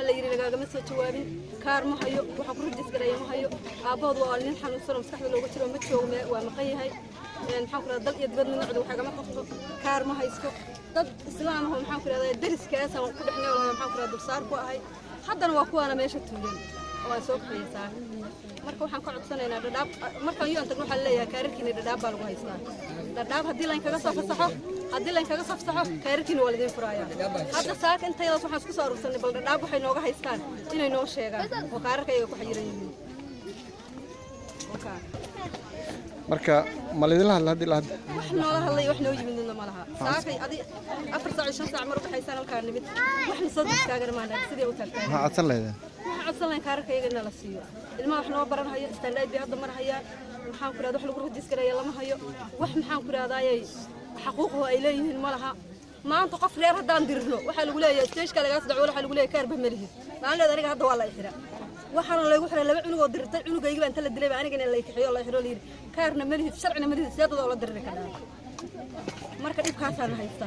waxaa la yiri lagama soo jawaabin kaar ma hayo waxa ku rajis garay ma hayo aabahood waa nin xanuunsan oo maskaxda looga jiro ma joogo waa maqan yahay maxaan ku raad dal iyo dibad minacdu waxa kama qabto kaar ma haysto dad islaam ah maxaan ku raad dariskaas aan ku dhaxnay oo maxaan ku raad dulsaar ku ahay haddana waa kuwana meesha tuulan oo soo xiyeysaa marka waxaan ka codsanaynaa dhadhaab markaan iyo inta waxa leeyahay kaarkiina dhadhaab baa lagu haystaa dhadhaab hadii la kaga soo fasaxo hadii la kaga soo fasaxo kaarkiina waa la furaaya hadda saaka intaydaas waxaan isku soo urursanay bal dhadhaab waxay nooga haystaan inay noo sheegaan oo kaarkayga ku xiran yihiin marka ma la idin hadii la wax noola hadlay wax noo yimidna ma laha saakay adi 4 saac 5 saac mar waxaysan halkaan nimid wax soo diskaaga maana sidii u tagtay ha adsan leedahay عدسان لين كاركيga in la siiyo ilmaha wax noo baran hayo standard bi hadda mar haya waxaan ku raad wax lagu rajis gareeyo lama hayo wax maxaan ku raadaayay xaquuqo ay leeyihiin malaha maanta qof reer hadaan dirno waxa lagu leeyahay stage kale gaas dacwada waxa lagu leeyahay kaarba malihi maalinada aniga hadda waa la xira waxaan lagu xiray laba cunug oo dirtay cunugayga inta la dilay aniga in la xiyo la xiro leeyahay kaarna malihi sharcina malihi siyadada oo la diray kana marka dibkaasaan haysta